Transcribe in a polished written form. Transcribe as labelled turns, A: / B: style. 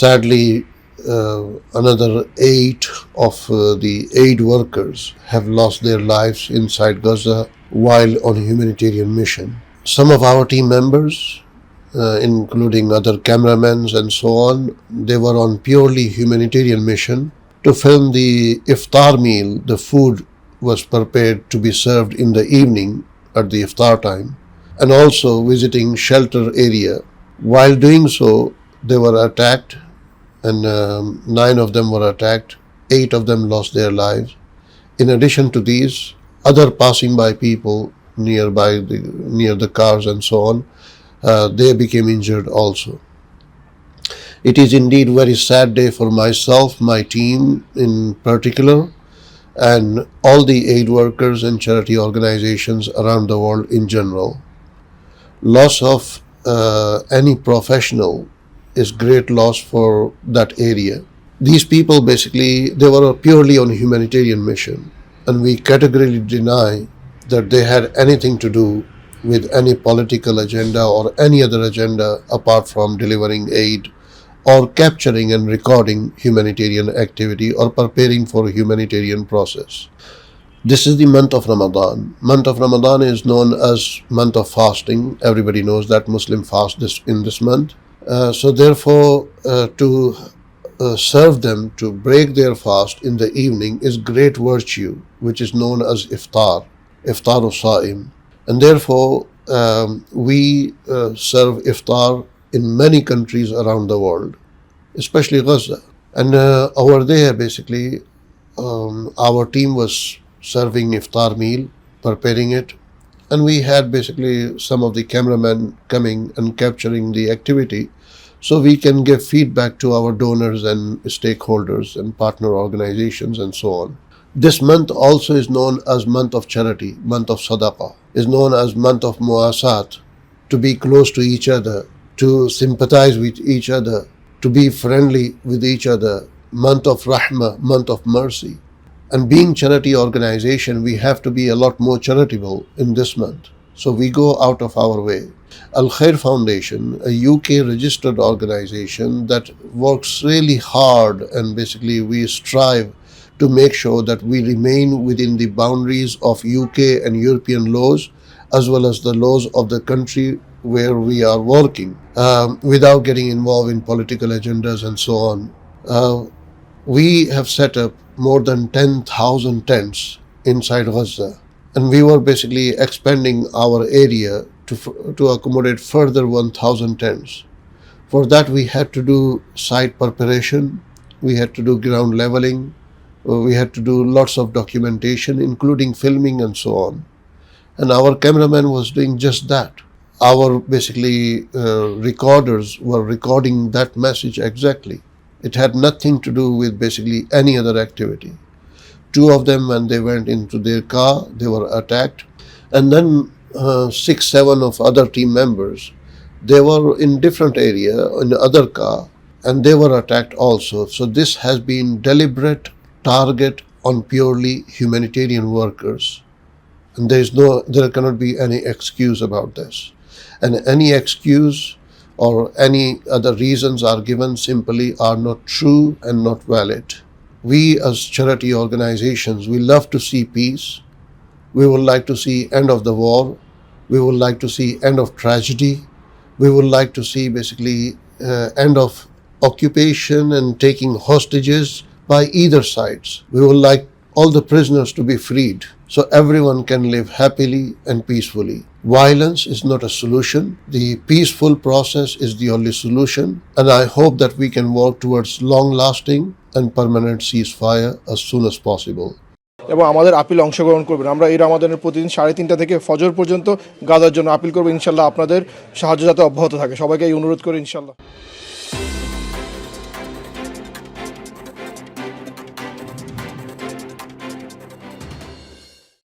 A: Sadly, another 8 of the aid workers have lost their lives inside Gaza while on a humanitarian mission. Some of our team members, including other cameramen and so on, they were on purely humanitarian mission to film the iftar meal. The food was prepared to be served in the evening at the iftar time, and also visiting shelter area. While doing so, they were attacked, and 9 of them were attacked. 8 of them lost their lives. In addition to these, other passing by people near the cars and so on, they became injured also. It is indeed a very sad day for myself, my team in particular, and all the aid workers and charity organizations around the world in general. Loss of any professional is great loss for that area. These people basically, they were purely on a humanitarian mission, and we categorically deny that they had anything to do with any political agenda or any other agenda apart from delivering aid or capturing and recording humanitarian activity or preparing for a humanitarian process. This is the month of Ramadan. Month of Ramadan is known as month of fasting. Everybody knows that Muslim fast in this month. So therefore, to serve them, to break their fast in the evening is great virtue, which is known as iftar sa'im. And therefore, we serve iftar in many countries around the world, especially Gaza. And over there, basically, our team was serving iftar meal, preparing it, and we had basically some of the cameramen coming and capturing the activity so we can give feedback to our donors and stakeholders and partner organizations and so on. This month also is known as month of charity, month of sadaqah, is known as month of muasat, to be close to each other, to sympathize with each other, to be friendly with each other, month of rahmah, month of mercy. And being charity organization, we have to be a lot more charitable in this month. So we go out of our way. Al Khair Foundation, a UK registered organization that works really hard, and basically we strive to make sure that we remain within the boundaries of UK and European laws as well as the laws of the country where we are working, without getting involved in political agendas and so on. We have set up more than 10,000 tents inside Gaza, and we were basically expanding our area to accommodate further 1,000 tents. For that, we had to do site preparation, we had to do ground leveling, we had to do lots of documentation, including filming and so on. And our cameraman was doing just that. Our basically recorders were recording that message exactly. It had nothing to do with basically any other activity. 2 of them, when they went into their car, they were attacked. And then 6, 7 of other team members, they were in different area, in other car, and they were attacked also. So this has been deliberate target on purely humanitarian workers. And there cannot be any excuse about this. And any excuse or any other reasons are given simply are not true and not valid. We as charity organizations, we love to see peace. We would like to see end of the war. We would like to see end of tragedy. We would like to see basically end of occupation and taking hostages by either sides. We would like all the prisoners to be freed so everyone can live happily and peacefully. Violence is not a solution. The peaceful process is the only solution, and I hope that we can work towards long-lasting and permanent ceasefire as soon as possible.
B: এবং আমাদের appeal অংশগ্রহণ করবেন। আমরা এই রমাদানের প্রতিদিন 3:30 থেকে ফজর পর্যন্ত গাজার জন্য আপিল করব। ইনশাআল্লাহ আপনাদের সাহায্য যাতে অব্যাহত থাকে, সবাইকে এই অনুরোধ করি ইনশাআল্লাহ।